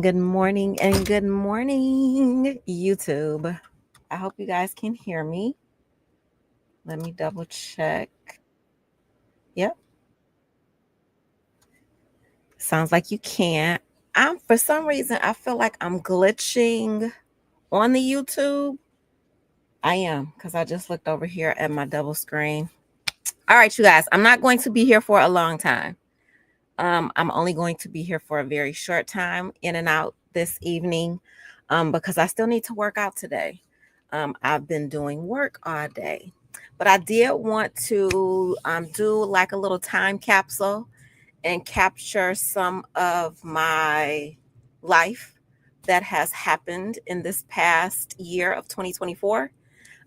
Good morning, and good morning, YouTube. I hope you guys can hear me. Let me double check. Yep. Sounds like you can. For some reason, I feel like I'm glitching on the YouTube. I am, because I just looked over here at my double screen. All right, you guys, I'm not going to be here for a long time. I'm only going to be here for a very short time, in and out this evening, because I still need to work out today. I've been doing work all day, but I did want to do like a little time capsule and capture some of my life that has happened in this past year of 2024,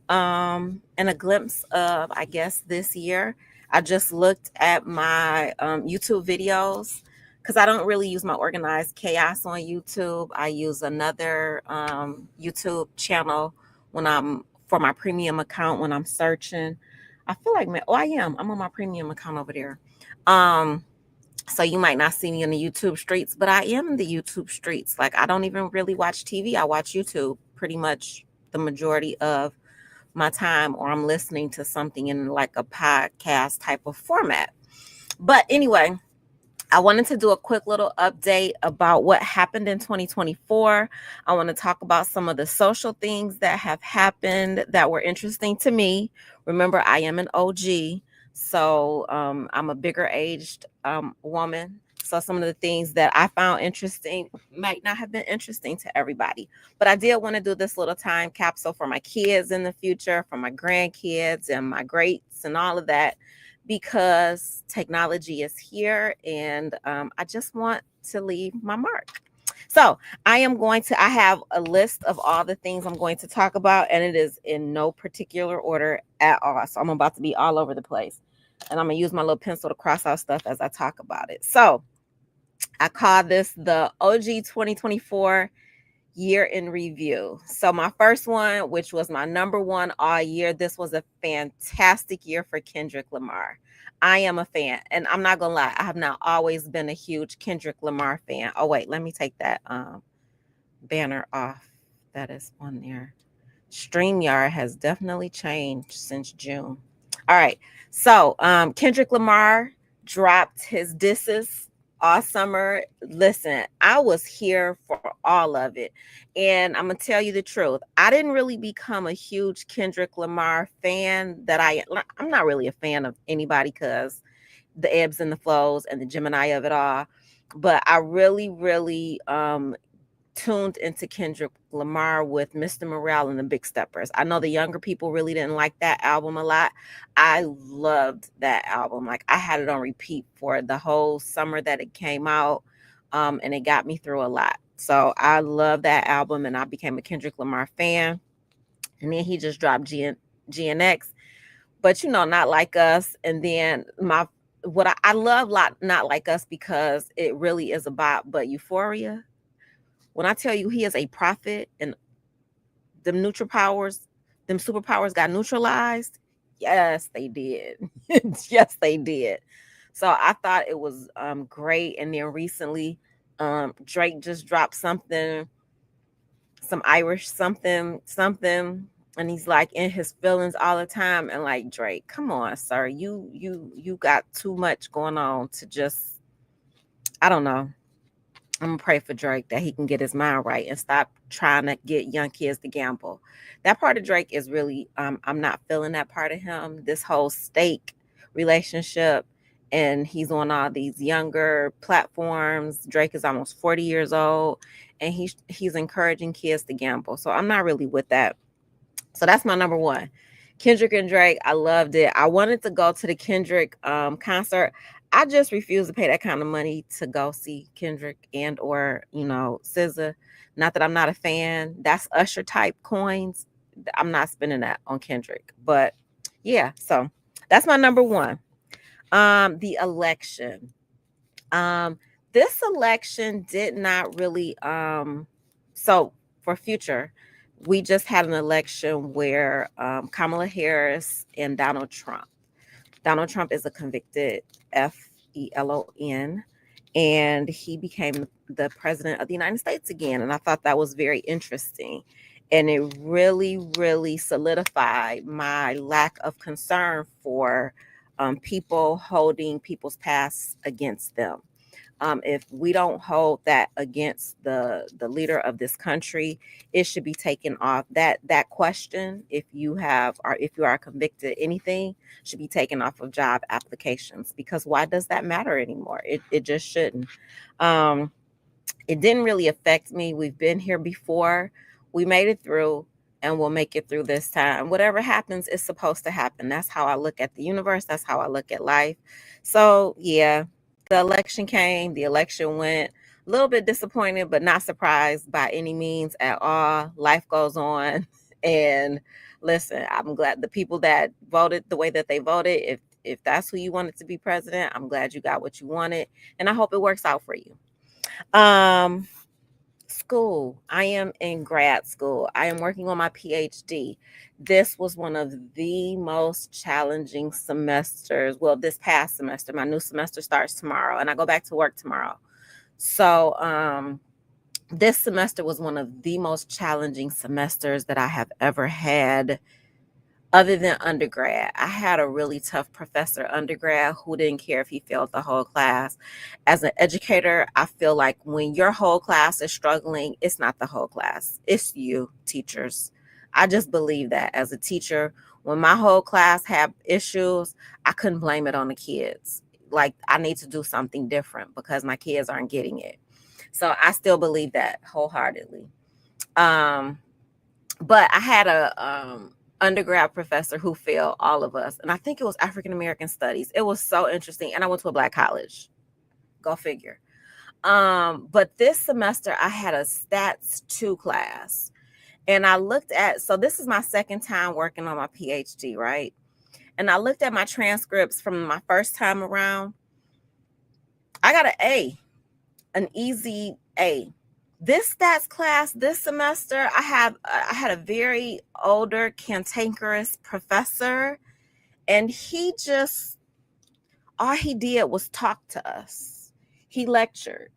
and a glimpse of, I guess, this year. I just looked at my YouTube videos because I don't really use my Organized Chaos on YouTube. I use another YouTube channel when I'm for my premium account when I'm searching. I feel like, I am. I'm on my premium account over there. So you might not see me in the YouTube streets, but I am in the YouTube streets. Like, I don't even really watch TV. I watch YouTube pretty much the majority of my time, or I'm listening to something in like a podcast type of format. But anyway, I wanted to do a quick little update about what happened in 2024. I want to talk about some of the social things that have happened that were interesting to me. Remember, I am an OG, so I'm a bigger aged woman. So some of the things that I found interesting might not have been interesting to everybody. But I did want to do this little time capsule for my kids in the future, for my grandkids and my greats and all of that, because technology is here, and I just want to leave my mark. So I have a list of all the things I'm going to talk about, and it is in no particular order at all. So I'm about to be all over the place, and I'm going to use my little pencil to cross out stuff as I talk about it. So I call this the OG 2024 year in review. So my first one, which was my number one all year, this was a fantastic year for Kendrick Lamar. I am a fan, and I'm not gonna lie, I have not always been a huge Kendrick Lamar fan. Oh wait, let me take that banner off that is on there. StreamYard has definitely changed since June. All right. So Kendrick Lamar dropped his disses all summer. Listen, I was here for all of it. And I'm gonna tell you the truth. I didn't really become a huge Kendrick Lamar fan. I'm not really a fan of anybody because the ebbs and the flows and the Gemini of it all. But I really, really tuned into Kendrick Lamar with Mr. Morale and the Big Steppers. I know the younger people really didn't like that album a lot. I loved that album. Like, I had it on repeat for the whole summer that it came out, and it got me through a lot. So I love that album, and I became a Kendrick Lamar fan. And then he just dropped GNX, but Not Like Us. And then I love Not Like Us because it really is about, but Euphoria. When I tell you he is a prophet and them them superpowers got neutralized, yes, they did. Yes, they did. So I thought it was great. And then recently, Drake just dropped something, some Irish something, and he's like in his feelings all the time. And like, Drake, come on, sir, you got too much going on to just, I don't know. I'm gonna pray for Drake that he can get his mind right and stop trying to get young kids to gamble. That part of Drake is really, I'm not feeling that part of him. This whole stake relationship, and he's on all these younger platforms. Drake is almost 40 years old, and he's encouraging kids to gamble. So I'm not really with that. So that's my number one. Kendrick and Drake, I loved it. I wanted to go to the Kendrick concert. I just refuse to pay that kind of money to go see Kendrick and or SZA. Not that I'm not a fan. That's Usher type coins. I'm not spending that on Kendrick. But yeah, so that's my number one. The election. This election did not really so for future, we just had an election where Kamala Harris and Donald Trump. Donald Trump is a convicted FELON, and he became the president of the United States again. And I thought that was very interesting. And it really, really solidified my lack of concern for people holding people's past against them. If we don't hold that against the leader of this country, it should be taken off. That question, if you are convicted, anything should be taken off of job applications, because why does that matter anymore? It just shouldn't. It didn't really affect me. We've been here before. We made it through, and we'll make it through this time. Whatever happens is supposed to happen. That's how I look at the universe. That's how I look at life. So yeah, the election came, the election went. A little bit disappointed, but not surprised by any means at all. Life goes on. And listen, I'm glad the people that voted the way that they voted, if that's who you wanted to be president, I'm glad you got what you wanted. And I hope it works out for you. School. I am in grad school. I am working on my PhD. This was one of the most challenging semesters. Well, this past semester, my new semester starts tomorrow, and I go back to work tomorrow. So, this semester was one of the most challenging semesters that I have ever had. Other than undergrad, I had a really tough professor undergrad who didn't care if he failed the whole class. As an educator, I feel like when your whole class is struggling, it's not the whole class, it's you, teachers. I just believe that as a teacher, when my whole class had issues, I couldn't blame it on the kids. Like, I need to do something different because my kids aren't getting it. So I still believe that wholeheartedly. Um, but I had a undergrad professor who failed all of us, and I think it was African American studies. It was so interesting, and I went to a black college. Go figure. But this semester I had a stats 2 class, and I looked at, so this is my second time working on my PhD, right? And I looked at my transcripts from my first time around. I got an A, an easy A. This stats class this semester, I had a very older, cantankerous professor, and he just, all he did was talk to us. He lectured,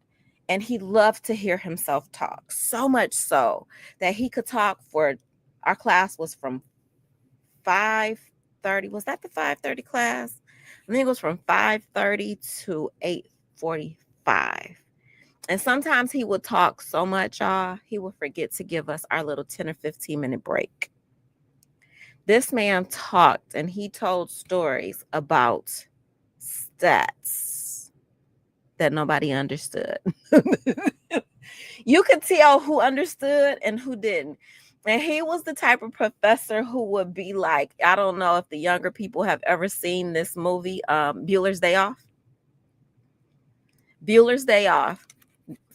and he loved to hear himself talk, so much so that he could talk for, our class was from 5:30. Was that the 5:30 class? I think it was from 5:30 to 8:45. And sometimes he would talk so much, y'all, he would forget to give us our little 10 or 15-minute break. This man talked and he told stories about stats that nobody understood. You could tell who understood and who didn't. And he was the type of professor who would be like, I don't know if the younger people have ever seen this movie, Bueller's Day Off. Bueller's Day Off.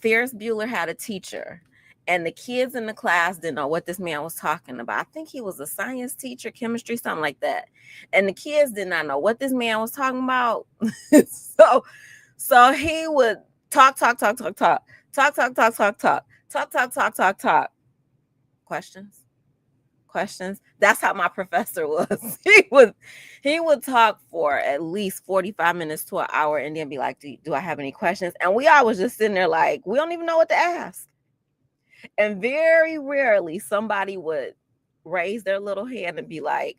Ferris Bueller had a teacher, and the kids in the class didn't know what this man was talking about. I think he was a science teacher, chemistry, something like that. And the kids did not know what this man was talking about. so he would talk. Questions. That's how my professor was. He would talk for at least 45 minutes to an hour and then be like, do I have any questions? And we all was just sitting there like, we don't even know what to ask. And very rarely somebody would raise their little hand and be like,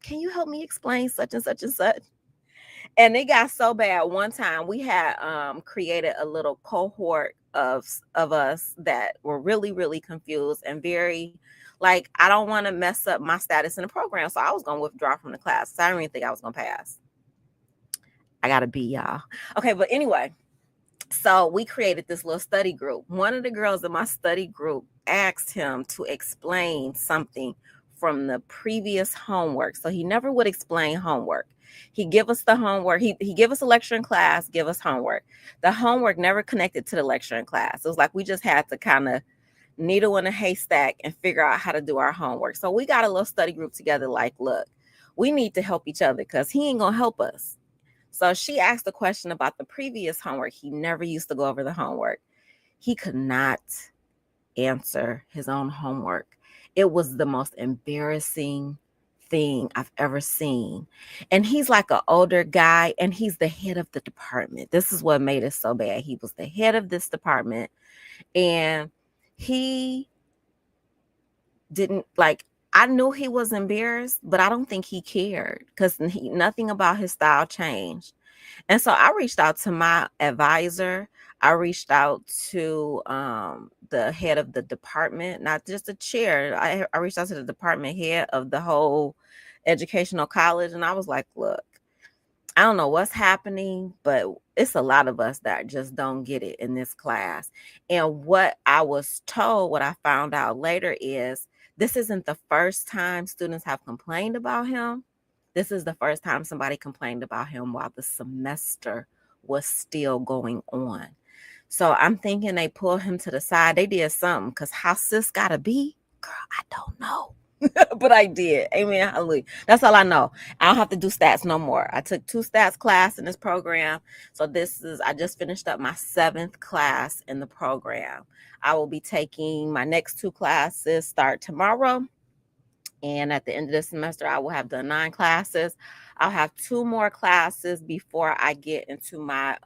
can you help me explain such and such and such? And it got so bad one time we had created a little cohort of us that were really, really confused and very like, I don't want to mess up my status in the program. So I was going to withdraw from the class. So I didn't even think I was going to pass. I got to be, y'all. Okay, but anyway, so we created this little study group. One of the girls in my study group asked him to explain something from the previous homework. So he never would explain homework. He'd give us the homework. He give us a lecture in class, give us homework. The homework never connected to the lecture in class. It was like we just had to kind of needle in a haystack and figure out how to do our homework. So we got a little study group together like, look, we need to help each other because he ain't going to help us. So she asked a question about the previous homework. He never used to go over the homework. He could not answer his own homework. It was the most embarrassing thing I've ever seen. And he's like an older guy and he's the head of the department. This is what made it so bad. He was the head of this department and he didn't like, I knew he was embarrassed, but I don't think he cared because nothing about his style changed. And so I reached out to my advisor. I reached out to the head of the department, not just the chair. I reached out to the department head of the whole educational college. And I was like, look, I don't know what's happening, but it's a lot of us that just don't get it in this class. And what I was told, what I found out later is this isn't the first time students have complained about him. This is the first time somebody complained about him while the semester was still going on. So I'm thinking they pulled him to the side. They did something because how sis gotta be, girl, I don't know. But I did. Amen. Hallelujah. That's all I know. I don't have to do stats no more. I took 2 stats class in this program. So I just finished up my 7th class in the program. I will be taking my next 2 classes start tomorrow. And at the end of the semester, I will have done 9 classes. I'll have 2 more classes before I get into my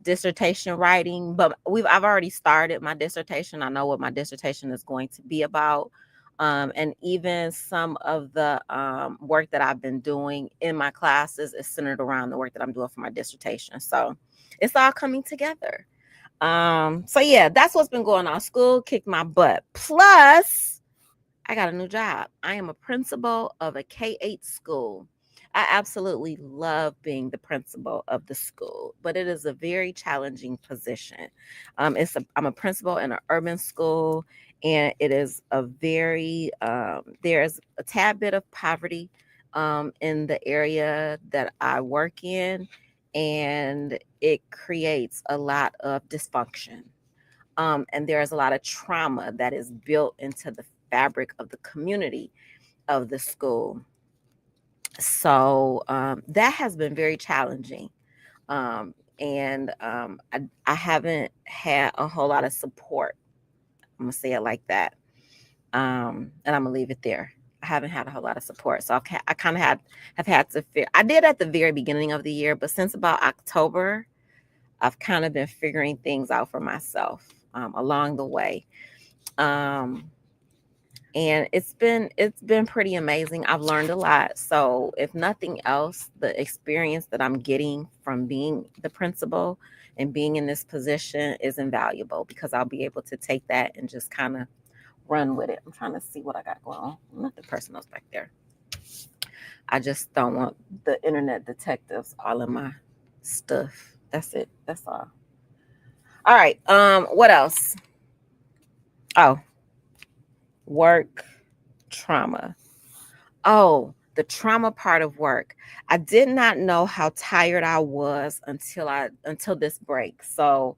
dissertation writing. But I've already started my dissertation. I know what my dissertation is going to be about. And even some of the work that I've been doing in my classes is centered around the work that I'm doing for my dissertation. So it's all coming together. So yeah, that's what's been going on. School kicked my butt. Plus, I got a new job. I am a principal of a K-8 school. I absolutely love being the principal of the school, but it is a very challenging position. I'm a principal in an urban school, and it is a very there's a tad bit of poverty in the area that I work in, and it creates a lot of dysfunction. And there's a lot of trauma that is built into the fabric of the community of the school. So that has been very challenging. I haven't had a whole lot of support. I'm going to say it like that. And I'm going to leave it there. I haven't had a whole lot of support. So I kind of have had to I did at the very beginning of the year, but since about October, I've kind of been figuring things out for myself along the way. And it's been pretty amazing. I've learned a lot. So if nothing else, the experience that I'm getting from being the principal and being in this position is invaluable, because I'll be able to take that and just kind of run with it. I'm trying to see what I got going on. Nothing personal's back there. I just don't want the internet detectives all in my stuff. That's it. That's all. All right. What else? Oh, work trauma. Oh, the trauma part of work. I did not know how tired I was until this break. So,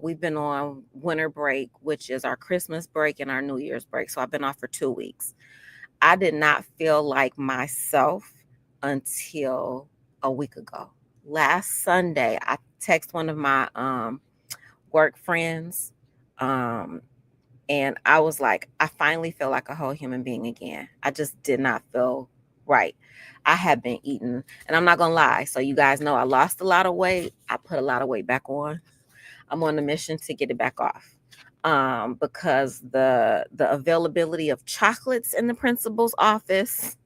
we've been on winter break, which is our Christmas break and our New Year's break. So I've been off for 2 weeks. I did not feel like myself until a week ago. Last Sunday, I text one of my work friends, and I was like, I finally feel like a whole human being again. I just did not feel right. I have been eating, and I'm not going to lie. So you guys know I lost a lot of weight. I put a lot of weight back on. I'm on a mission to get it back off. Because the availability of chocolates in the principal's office,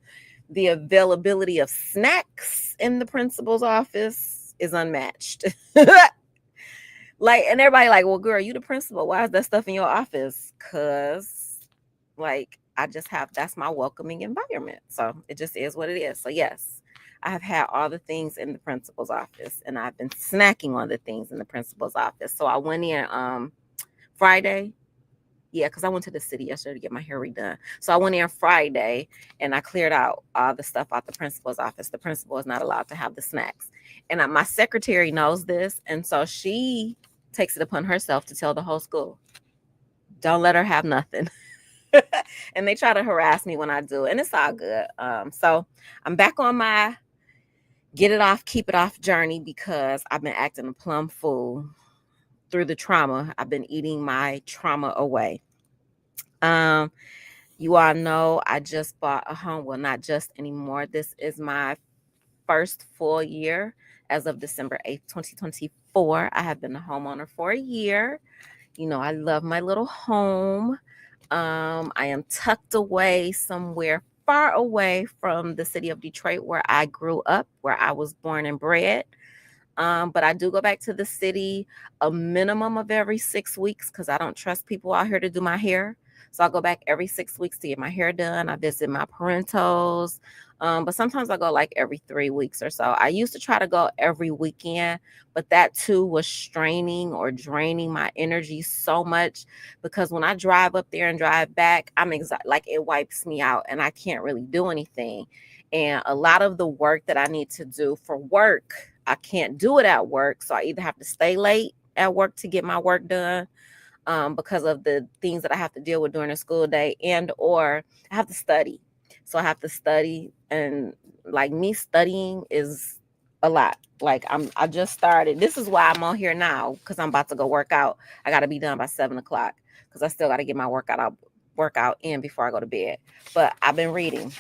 the availability of snacks in the principal's office is unmatched. Like, and everybody like, well, girl, you the principal. Why is that stuff in your office? Cause like that's my welcoming environment. So it just is what it is. So yes, I have had all the things in the principal's office, and I've been snacking on the things in the principal's office. So I went in Friday. Yeah, because I went to the city yesterday to get my hair redone. So I went in Friday and I cleared out all the stuff out the principal's office. The principal is not allowed to have the snacks. And my secretary knows this. And so she takes it upon herself to tell the whole school, don't let her have nothing. And they try to harass me when I do. And it's all good. So I'm back on my get it off, keep it off journey, because I've been acting a plumb fool through the trauma. I've been eating my trauma away. You all know I just bought a home. Well, not just anymore. This is my first full year as of December 8th, 2024. I have been a homeowner for a year. I love my little home. I am tucked away somewhere far away from the city of Detroit, where I grew up, where I was born and bred. But I do go back to the city a minimum of every 6 weeks, because I don't trust people out here to do my hair. So I go back every 6 weeks to get my hair done. I visit my parentals. But sometimes I go like every 3 weeks or so. I used to try to go every weekend, but that too was straining or draining my energy so much, because when I drive up there and drive back, I'm like it wipes me out and I can't really do anything. And a lot of the work that I need to do for work, I can't do it at work. So I either have to stay late at work to get my work done, because of the things that I have to deal with during the school day, and or I have to study. So I have to study, and like me studying is a lot. Like I just started. This is why I'm on here now, because I'm about to go work out. I got to be done by 7:00 because I still got to get my workout in before I go to bed. But I've been reading.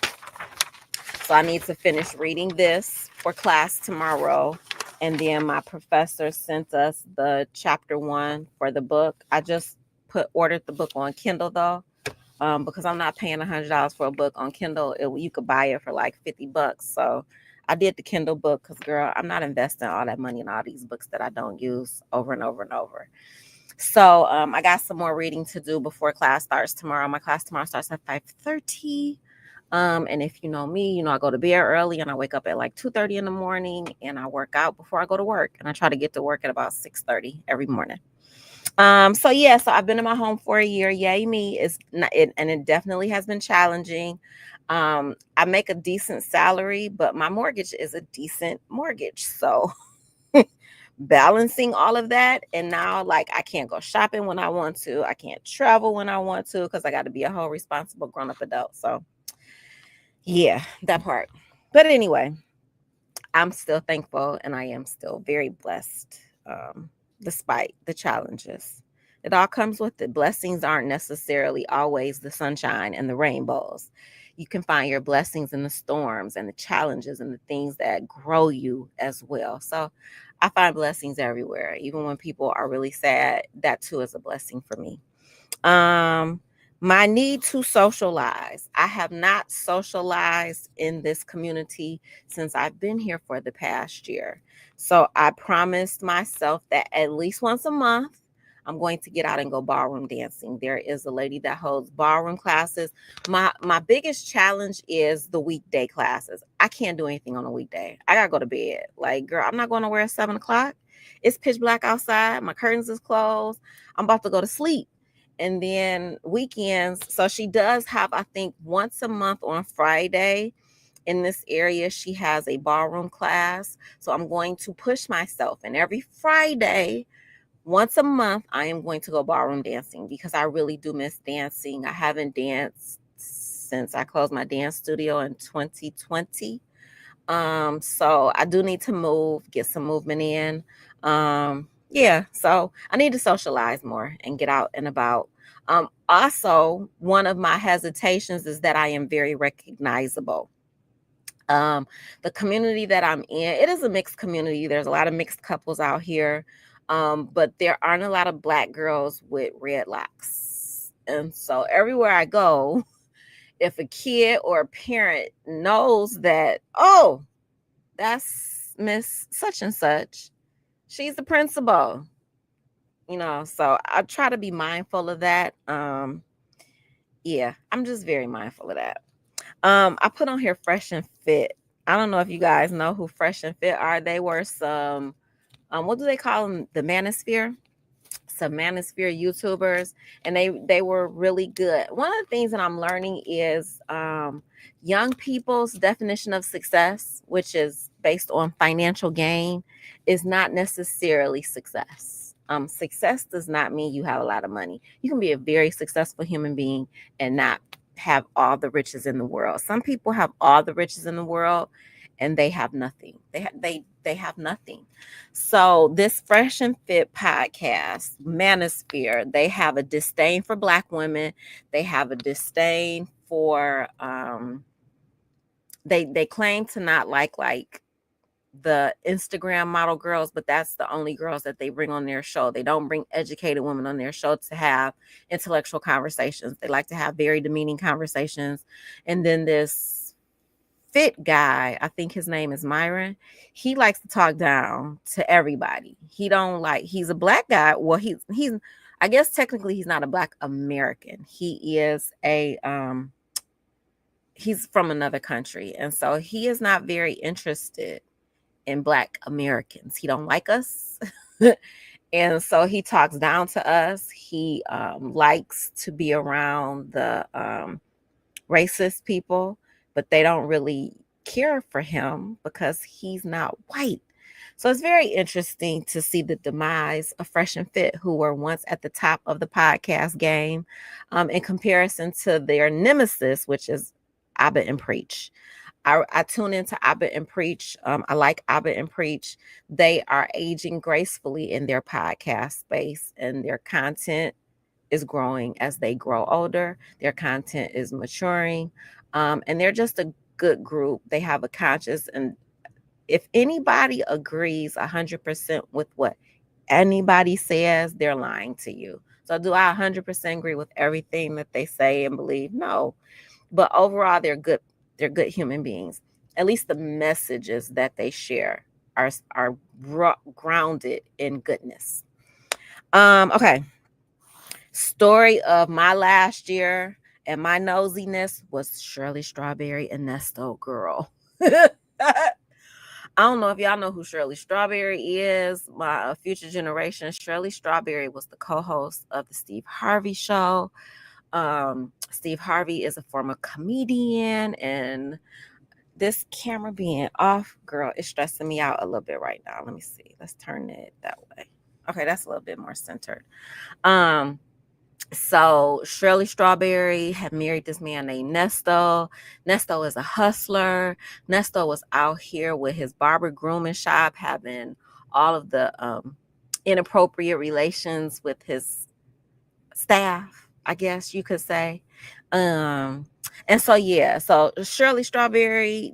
So I need to finish reading this for class tomorrow. And then my professor sent us the chapter 1 for the book. I just ordered the book on Kindle though. because I'm not paying $100 for a book on Kindle. You could buy it for like $50. So I did the Kindle book because, girl, I'm not investing all that money in all these books that I don't use over and over and over. So I got some more reading to do before class starts tomorrow. My class tomorrow starts at 5:30. And if you know me, you know I go to bed early and I wake up at like 2:30 in the morning and I work out before I go to work. And I try to get to work at about 6:30 every morning. So yeah, so I've been in my home for a year. Yay me. It's not it, and it definitely has been challenging. I make a decent salary, but my mortgage is a decent mortgage. So balancing all of that, and now like I can't go shopping when I want to. I can't travel when I want to because I got to be a whole responsible grown-up adult. So yeah, that part. But anyway, I'm still thankful and I am still very blessed, despite the challenges. It all comes with it. Blessings aren't necessarily always the sunshine and the rainbows. You can find your blessings in the storms and the challenges and the things that grow you as well. So I find blessings everywhere. Even when people are really sad, that too is a blessing for me. Um, my need to socialize. I have not socialized in this community since I've been here for the past year. So I promised myself that at least once a month, I'm going to get out and go ballroom dancing. There is a lady that holds ballroom classes. My biggest challenge is the weekday classes. I can't do anything on a weekday. I gotta go to bed. Like, girl, I'm not going to wear at 7 o'clock. It's pitch black outside. My curtains is closed. I'm about to go to sleep. And then weekends. So she does have, I think, once a month on Friday in this area, she has a ballroom class. So I'm going to push myself. And every Friday, once a month, I am going to go ballroom dancing because I really do miss dancing. I haven't danced since I closed my dance studio in 2020. So I do need to move, get some movement in. Yeah, so I need to socialize more and get out and about. Also, one of my hesitations is that I am very recognizable. The community that I'm in, it is a mixed community. There's a lot of mixed couples out here. But there aren't a lot of Black girls with red locks. And so everywhere I go, if a kid or a parent knows that, oh, that's Miss such and such, she's the principal, so I try to be mindful of that. Yeah, I'm just very mindful of that. I put on here Fresh and Fit. I don't know if you guys know who Fresh and Fit are. They were some, what do they call them? The Manosphere. Some Manosphere YouTubers, and they were really good. One of the things that I'm learning is young people's definition of success, which is based on financial gain, is not necessarily success. Success does not mean you have a lot of money. You can be a very successful human being and not have all the riches in the world. Some people have all the riches in the world and they have nothing. They have nothing. So this Fresh and Fit podcast, Manosphere, they have a disdain for Black women. They have a disdain for they claim to not like the Instagram model girls, but that's the only girls that they bring on their show. They don't bring educated women on their show to have intellectual conversations. They like to have very demeaning conversations. And then this fit guy, I think his name is Myron, he likes to talk down to everybody. He's a Black guy. Well, he's I guess technically he's not a Black American. He is he's from another country. And so he is not very interested in Black Americans. He don't like us. And so he talks down to us. He likes to be around the racist people, but they don't really care for him because he's not white. So it's very interesting to see the demise of Fresh and Fit, who were once at the top of the podcast game, in comparison to their nemesis, which is Abba and Preach. I tune into Abba and Preach. I like Abba and Preach. They are aging gracefully in their podcast space, and their content is growing as they grow older. Their content is maturing, and they're just a good group. They have a conscience, and if anybody agrees 100% with what anybody says, they're lying to you. So do I 100% agree with everything that they say and believe? No. But overall, they're good. They're good human beings. At least the messages that they share are grounded in goodness. Okay. Story of my last year and my nosiness was Shirley Strawberry and Nesto, girl. I don't know if y'all know who Shirley Strawberry is. My future generation, Shirley Strawberry was the co-host of the Steve Harvey Show. Steve Harvey is a former comedian, and this camera being off, girl, it's stressing me out a little bit right now. Let me see. Let's turn it that way. Okay, that's a little bit more centered. So Shirley Strawberry had married this man named Nesto. Nesto is a hustler. Nesto was out here with his barber grooming shop, having all of the inappropriate relations with his staff, I guess you could say. And so yeah, so Shirley Strawberry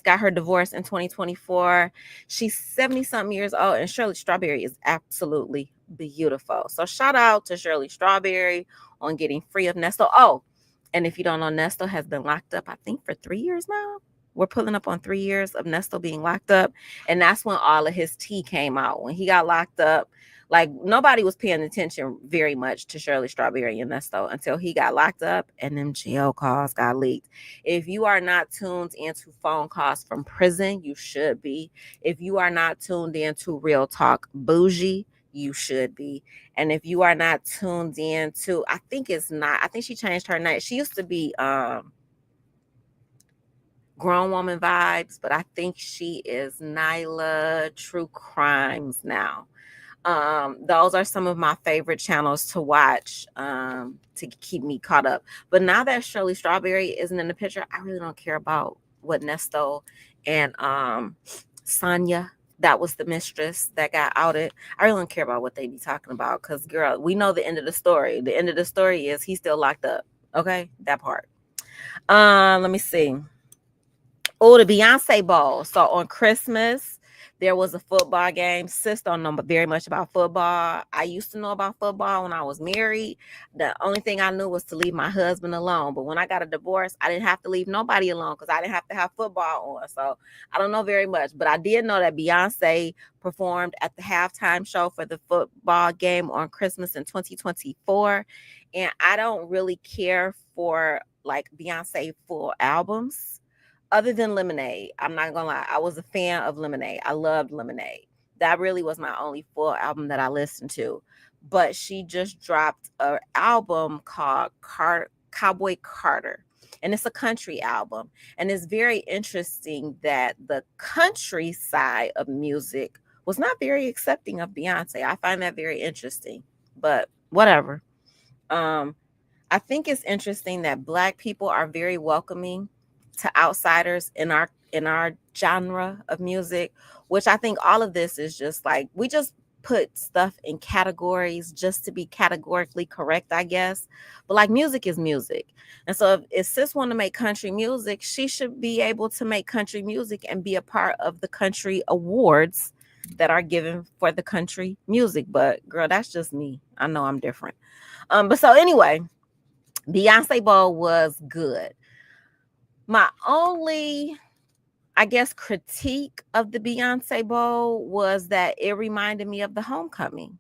got her divorce in 2024. She's 70 something years old, and Shirley Strawberry is absolutely beautiful. So shout out to Shirley Strawberry on getting free of Nesto. Oh, and if you don't know, Nesto has been locked up, I think, for 3 years now. We're pulling up on 3 years of Nesto being locked up. And that's when all of his tea came out. When he got locked up, like nobody was paying attention very much to Shirley Strawberry and Nesto until he got locked up and them jail calls got leaked. If you are not tuned into phone calls from prison, you should be. If you are not tuned into Real Talk Bougie, you should be. And if you are not tuned into, I think she changed her name. She used to be Grown Woman Vibes, but I think she is Nyla True Crimes now. Those are some of my favorite channels to watch to keep me caught up. But now that Shirley Strawberry isn't in the picture, I really don't care about what Nesto and Sonia, that was the mistress that got outed. I really don't care about what they be talking about because, girl, we know the end of the story. The end of the story is he's still locked up. Okay, that part. Let me see. Oh, the Beyonce Bowl. So on Christmas, there was a football game. Sis don't know very much about football. I used to know about football when I was married. The only thing I knew was to leave my husband alone. But when I got a divorce, I didn't have to leave nobody alone because I didn't have to have football on. So I don't know very much. But I did know that Beyonce performed at the halftime show for the football game on Christmas in 2024. And I don't really care for like Beyonce full albums. Other than Lemonade, I'm not gonna lie, I was a fan of Lemonade. I loved Lemonade. That really was my only full album that I listened to. But she just dropped an album called Cowboy Carter, and it's a country album. And it's very interesting that the country side of music was not very accepting of Beyonce. I find that very interesting, but whatever. I think it's interesting that Black people are very welcoming to outsiders in our genre of music, which I think all of this is just like we just put stuff in categories just to be categorically correct, I guess. But like music is music. And so if sis want to make country music, she should be able to make country music and be a part of the country awards that are given for the country music. But girl, that's just me. I know I'm different. But so anyway, Beyonce Bowl was good. My only, I guess, critique of the Beyonce Bowl was that it reminded me of the Homecoming.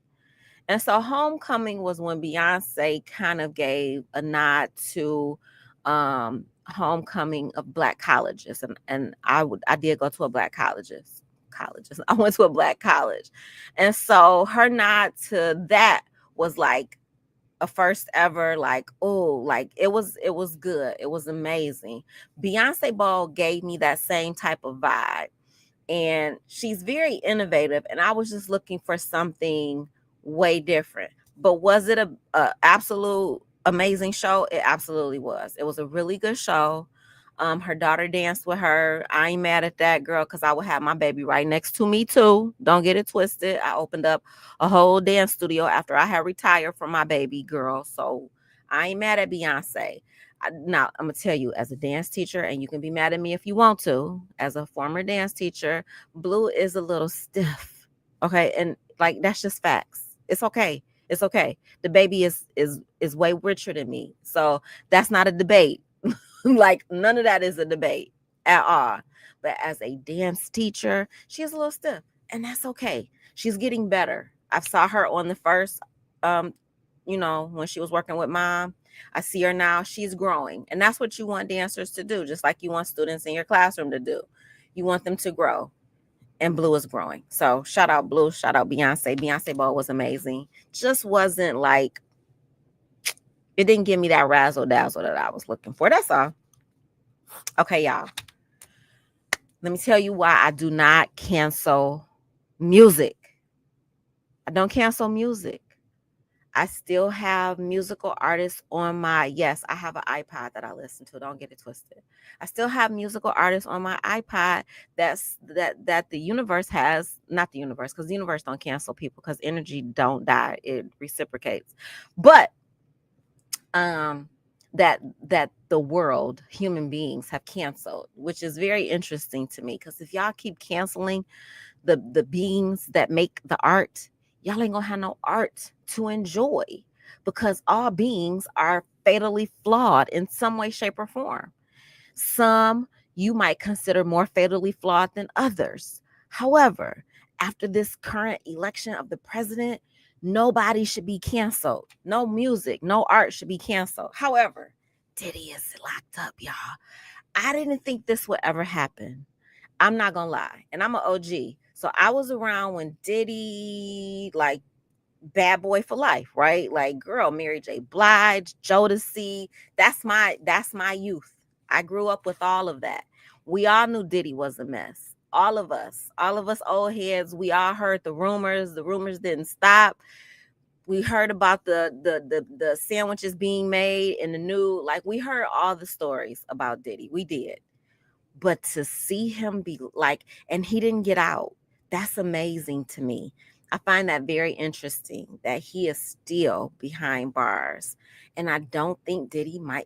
And so Homecoming was when Beyonce kind of gave a nod to homecoming of Black colleges. And I did go to a Black colleges. I went to a Black college. And so her nod to that was like a first ever, like, oh, like it was good. It was amazing. Beyonce Bowl gave me that same type of vibe. And she's very innovative. And I was just looking for something way different. But was it a absolute amazing show? It absolutely was. It was a really good show. Her daughter danced with her. I ain't mad at that, girl, because I would have my baby right next to me too. Don't get it twisted. I opened up a whole dance studio after I had retired from my baby, girl. So I ain't mad at Beyonce. Now, I'm going to tell you, as a dance teacher, and you can be mad at me if you want to, as a former dance teacher, Blue is a little stiff. Okay. And like, that's just facts. It's okay. It's okay. The baby is way richer than me. So that's not a debate. Like none of that is a debate at all. But as a dance teacher, she's a little stiff, and that's okay. She's getting better. I saw her on the first when she was working with mom. I see her now. She's growing. And that's what you want dancers to do, just like you want students in your classroom to do. You want them to grow. And Blue is growing. So shout out Blue, shout out Beyonce. Beyonce ball was amazing. Just wasn't like, it didn't give me that razzle dazzle that I was looking for. That's all. Okay, y'all. Let me tell you why I do not cancel music. I don't cancel music. I still have musical artists on my, yes, I have an iPod that I listen to. Don't get it twisted. I still have musical artists on my iPod that the universe has, not the universe, because the universe don't cancel people because energy don't die. It reciprocates. But that the world, human beings have canceled, which is very interesting to me. Because if y'all keep canceling the beings that make the art, y'all ain't gonna have no art to enjoy, because all beings are fatally flawed in some way, shape, or form. Some you might consider more fatally flawed than others. However, after this current election of the president, nobody should be canceled. No music, no art should be canceled. However, Diddy is locked up, y'all. I didn't think this would ever happen. I'm not gonna lie. And I'm an OG. So I was around when Diddy, like, Bad Boy for Life, right? Like, girl, Mary J. Blige, Jodeci. That's my youth. I grew up with all of that. We all knew Diddy was a mess. All of us old heads, we all heard the rumors. The rumors didn't stop. We heard about the sandwiches being made in the new, like, we heard all the stories about Diddy. We did. But to see him be like, and he didn't get out, that's amazing to me. I find that very interesting that he is still behind bars. And I don't think Diddy I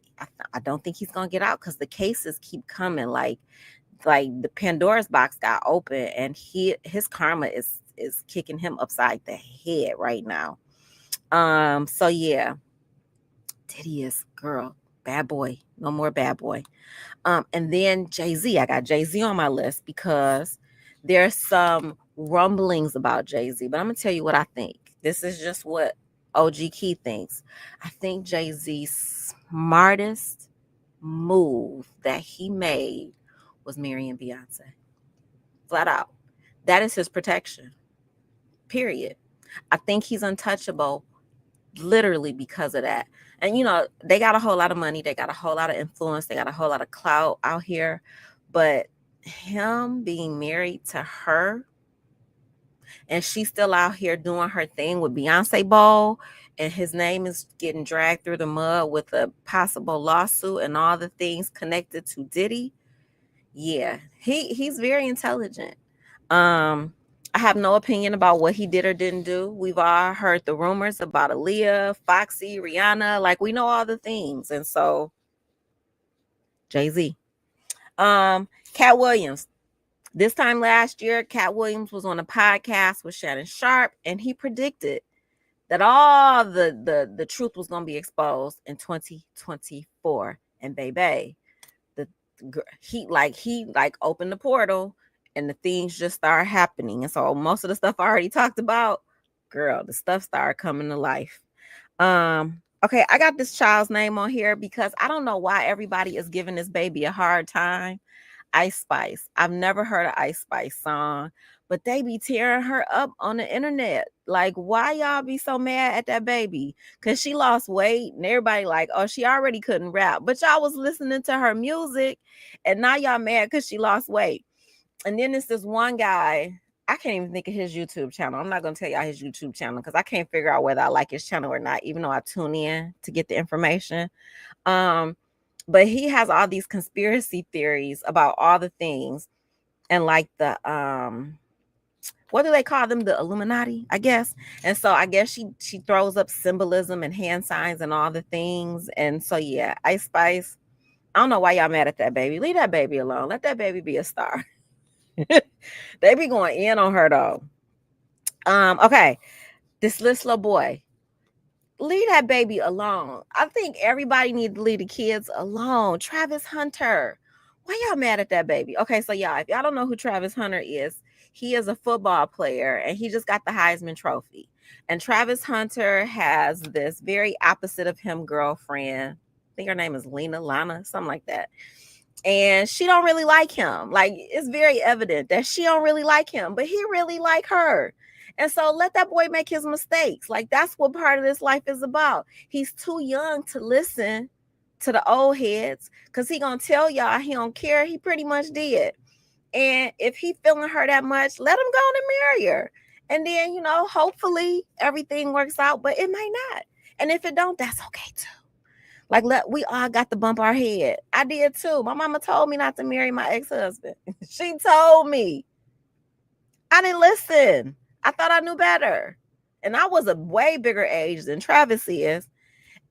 don't think he's going to get out, because the cases keep coming. Like the Pandora's box got open, and his karma is kicking him upside the head right now. So yeah, Diddy is, girl, bad boy. No more bad boy. And then Jay-Z. I got Jay-Z on my list because there's some rumblings about Jay-Z, but I'm gonna tell you what I think. This is just what OG Key thinks. I think Jay-Z's smartest move that he made was marrying Beyonce. Flat out. That is his protection. Period. I think he's untouchable literally because of that. And they got a whole lot of money, they got a whole lot of influence, they got a whole lot of clout out here. But him being married to her, and she's still out here doing her thing with Beyonce Bowl, and his name is getting dragged through the mud with a possible lawsuit and all the things connected to Diddy. Yeah, he's very intelligent. I have no opinion about what he did or didn't do. We've all heard the rumors about Aaliyah, Foxy, Rihanna. Like, we know all the things. And so, Jay-Z. Cat Williams. This time last year, Cat Williams was on a podcast with Shannon Sharp, and he predicted that all the truth was going to be exposed in 2024. And baby, he opened the portal, and the things just start happening. And so most of the stuff I already talked about, girl, the stuff started coming to life. Okay, I got this child's name on here because I don't know why everybody is giving this baby a hard time. Ice Spice. I've never heard an Ice Spice song, but they be tearing her up on the internet. Like, why y'all be so mad at that baby? Because she lost weight, and everybody like, oh, she already couldn't rap. But y'all was listening to her music, and now y'all mad because she lost weight. And then it's this one guy, I can't even think of his YouTube channel. I'm not going to tell y'all his YouTube channel because I can't figure out whether I like his channel or not, even though I tune in to get the information. But he has all these conspiracy theories about all the things, and like the what do they call them? The Illuminati, I guess. And so I guess she throws up symbolism and hand signs and all the things. And so yeah, Ice Spice. I don't know why y'all mad at that baby. Leave that baby alone. Let that baby be a star. They be going in on her though. Okay, this little boy. leave that baby alone. I think everybody need to leave the kids alone. Travis Hunter, why y'all mad at that baby? Okay, so y'all, if y'all don't know who Travis Hunter is, he is a football player and he just got the Heisman Trophy. And Travis Hunter has this very opposite of him girlfriend. I think her name is Lana, something like that. And she don't really like him. Like, it's very evident that she don't really like him, but he really like her. And so let that boy make his mistakes. Like, that's what part of this life is about. He's too young to listen to the old heads because he gonna tell y'all he don't care. He pretty much did. And if he feeling her that much, let him go and marry her. And then, hopefully everything works out, but it might not. And if it don't, that's okay too. Like, we all got to bump our head. I did too. My mama told me not to marry my ex-husband. She told me. I didn't listen. I thought I knew better. And I was a way bigger age than Travis is.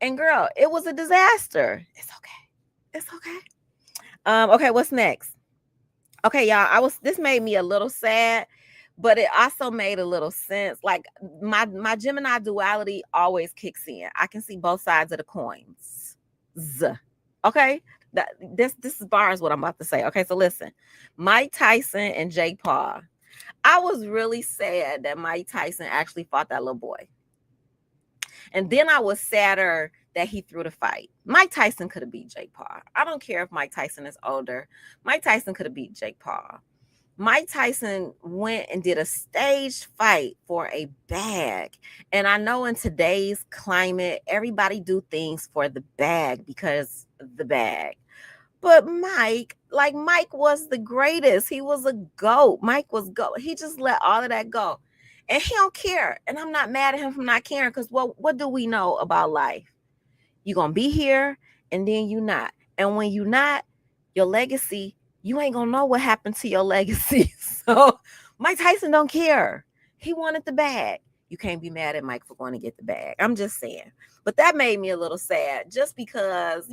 And girl, it was a disaster. It's okay. It's okay. Okay, what's next? Okay, y'all, this made me a little sad, but it also made a little sense. Like, my Gemini duality always kicks in. I can see both sides of the coins. Okay, this is bars what I'm about to say. Okay, so listen, Mike Tyson and Jake Paul. I was really sad that Mike Tyson actually fought that little boy, and then I was sadder that he threw the fight. Mike Tyson could have beat Jake Paul. I don't care if Mike Tyson is older. Mike Tyson could have beat Jake Paul. Mike Tyson went and did a staged fight for a bag. And I know in today's climate, everybody do things for the bag because of the bag. But Mike was the greatest. He was a GOAT. Mike was GOAT. He just let all of that go. And he don't care. And I'm not mad at him for not caring because what do we know about life? You're going to be here and then you not. And when you not, your legacy, you ain't going to know what happened to your legacy. So Mike Tyson don't care. He wanted the bag. You can't be mad at Mike for going to get the bag. I'm just saying. But that made me a little sad just because,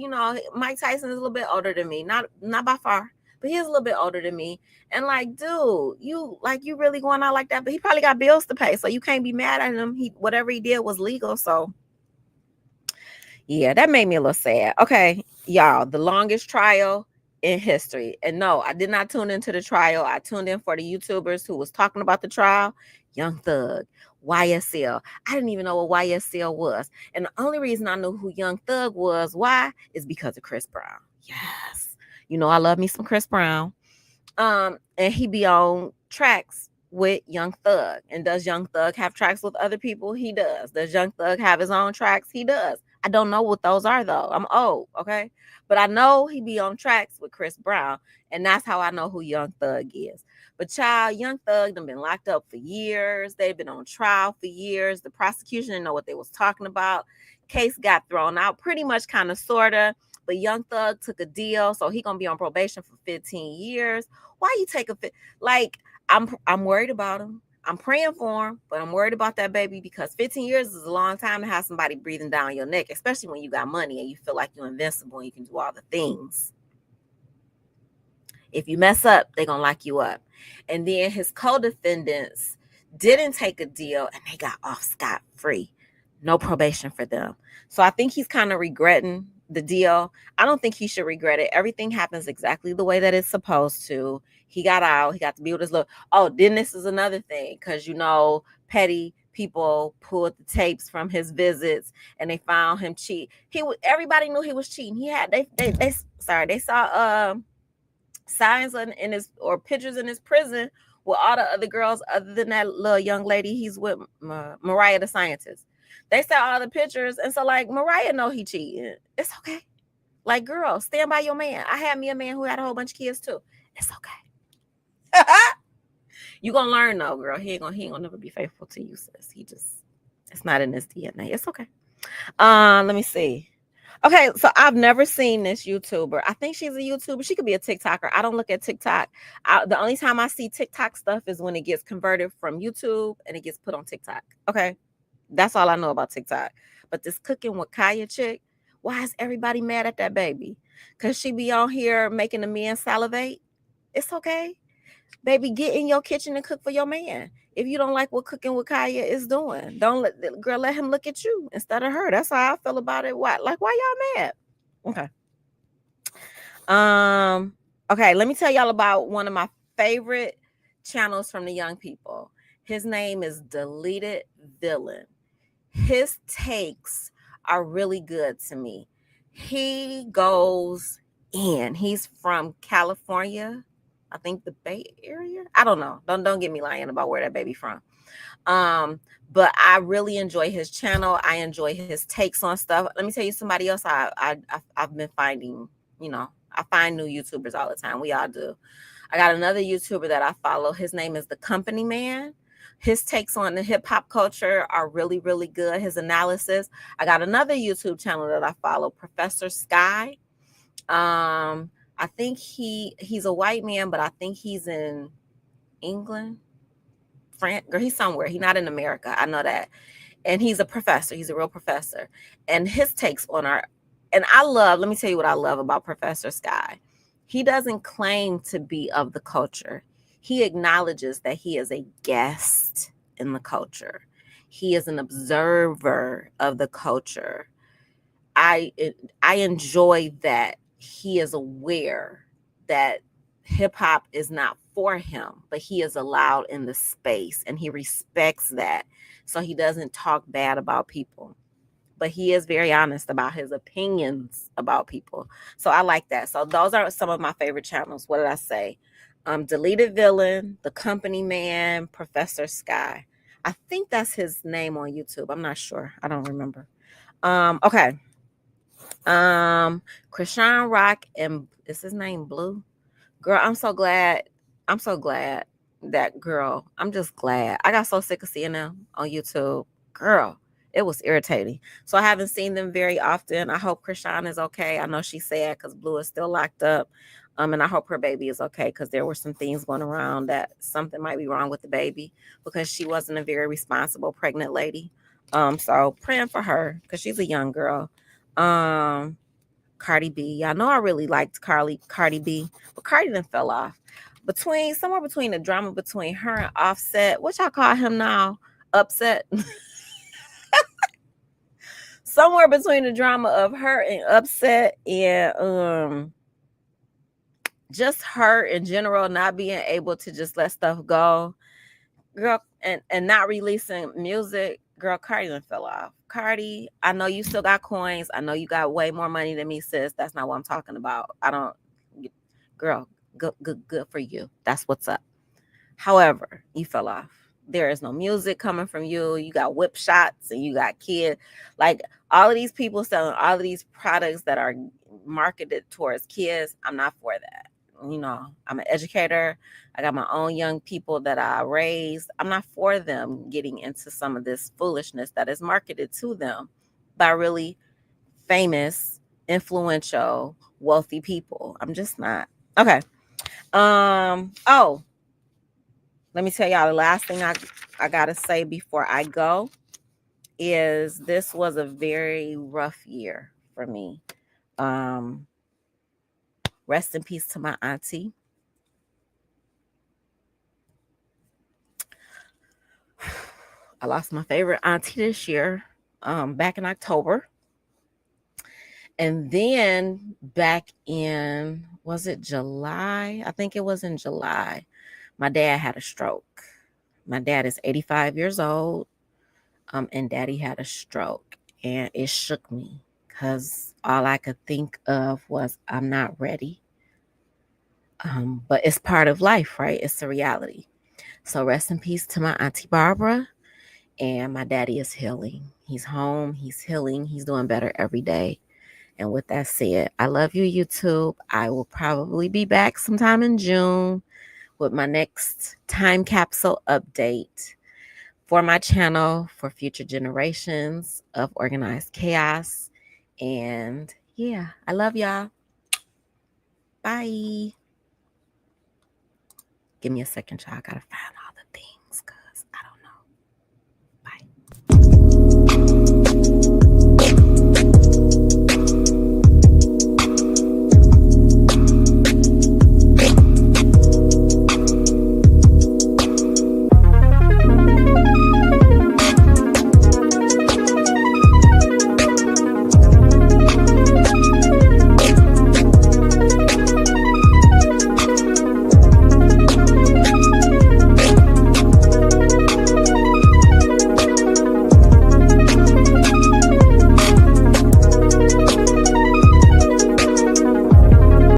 Mike Tyson is a little bit older than me. Not by far, but he's a little bit older than me. And like, dude, you really going out like that? But he probably got bills to pay. So you can't be mad at him. Whatever he did was legal. So yeah, that made me a little sad. Okay, y'all, the longest trial in history. And no, I did not tune into the trial. I tuned in for the YouTubers who was talking about the trial. Young Thug, YSL. I didn't even know what YSL was. And the only reason I knew who Young Thug was, why, is because of Chris Brown. Yes. I love me some Chris Brown. And he be on tracks with Young Thug. And does Young Thug have tracks with other people? He does. Does Young Thug have his own tracks? He does. I don't know what those are though. I'm old, okay? But I know he be on tracks with Chris Brown, and that's how I know who Young Thug is. But child, Young Thug done been locked up for years. They've been on trial for years. The prosecution didn't know what they was talking about. Case got thrown out, pretty much, kind of, sorta. But Young Thug took a deal, so he gonna be on probation for 15 years. Why you take I'm worried about him. I'm praying for him, but I'm worried about that baby because 15 years is a long time to have somebody breathing down your neck, especially when you got money and you feel like you're invincible and you can do all the things. If you mess up, they're going to lock you up. And then his co-defendants didn't take a deal and they got off scot-free. No probation for them. So I think he's kind of regretting the deal. I don't think he should regret it. Everything happens exactly the way that it's supposed to. He got out. He got to be with his little. Oh, then this is another thing because petty people pulled the tapes from his visits and they found him cheat. Everybody knew he was cheating. They saw signs in his or pictures in his prison with all the other girls other than that little young lady he's with, Mariah the scientist. They saw all the pictures, and so like Mariah know he cheated. It's okay. Like, girl, stand by your man. I had me a man who had a whole bunch of kids too. It's okay. You gonna learn though, girl. He ain't gonna never be faithful to you, sis. It's not in his DNA. It's okay. Let me see. Okay, so I've never seen this YouTuber. I think she's a YouTuber. She could be a TikToker. I don't look at TikTok. The only time I see TikTok stuff is when it gets converted from YouTube and it gets put on TikTok. Okay, that's all I know about TikTok. But this cooking with Kaya chick, why is everybody mad at that baby? Because she be on here making the men salivate. It's okay. Baby, get in your kitchen and cook for your man. If you don't like what cooking with Kaya is doing, don't let him look at you instead of her. That's how I feel about it. Why y'all mad? Okay. Okay, let me tell y'all about one of my favorite channels from the young people. His name is Deleted Villain. His takes are really good to me. He goes in. He's from California. I think the Bay Area. I don't know. Don't get me lying about where that baby from. But I really enjoy his channel. I enjoy his takes on stuff. Let me tell you somebody else I've been finding, I find new YouTubers all the time. We all do. I got another YouTuber that I follow. His name is The Company Man. His takes on the hip hop culture are really, really good. His analysis. I got another YouTube channel that I follow, Professor Sky. I think he's a white man, but I think he's in England, France, or he's somewhere. He's not in America. I know that. And he's a professor. He's a real professor. And his takes on and let me tell you what I love about Professor Sky. He doesn't claim to be of the culture. He acknowledges that he is a guest in the culture. He is an observer of the culture. I enjoy that he is aware that hip hop is not for him, but he is allowed in the space and he respects that. So he doesn't talk bad about people, but he is very honest about his opinions about people. So I like that. So those are some of my favorite channels. What did I say? Deleted Villain, The Company Man, Professor Sky. I think that's his name on YouTube. I'm not sure. I don't remember. Okay. Krishan Rock, and is his name Blue? Girl, I'm so glad. I'm so glad that girl. I'm just glad. I got so sick of seeing them on YouTube. Girl, it was irritating. So I haven't seen them very often. I hope Krishan is okay. I know she's sad because Blue is still locked up. And I hope her baby is okay because there were some things going around that something might be wrong with the baby because she wasn't a very responsible pregnant lady. So praying for her because she's a young girl. Cardi B. Y'all know I really liked Cardi B, but Cardi then fell off. Somewhere between the drama between her and Offset, which I call him now, Upset. Somewhere between the drama of her and Upset and just her in general not being able to just let stuff go. Girl, and not releasing music, girl, Cardi done fell off. Cardi, I know you still got coins. I know you got way more money than me, sis. That's not what I'm talking about. Girl, good for you. That's what's up. However, you fell off. There is no music coming from you. You got whip shots and you got kids. Like all of these people selling all of these products that are marketed towards kids. I'm not for that. I'm an educator. I got my own young people that I raised. I'm not for them getting into some of this foolishness that is marketed to them by really famous, influential, wealthy people. I'm just not. Okay. Oh, let me tell y'all the last thing I gotta say before I go is this was a very rough year for me. Rest in peace to my auntie. I lost my favorite auntie this year, back in October. And then back in, was it July? I think it was in July. My dad had a stroke. My dad is 85 years old, and daddy had a stroke. And it shook me because all I could think of was, I'm not ready. But it's part of life, right? It's a reality. So rest in peace to my auntie Barbara. And my daddy is healing. He's home. He's healing. He's doing better every day. And with that said, I love you, YouTube. I will probably be back sometime in June with my next time capsule update for my channel for future generations of organized chaos. And yeah, I love y'all. Bye. Give me a second, y'all. I gotta find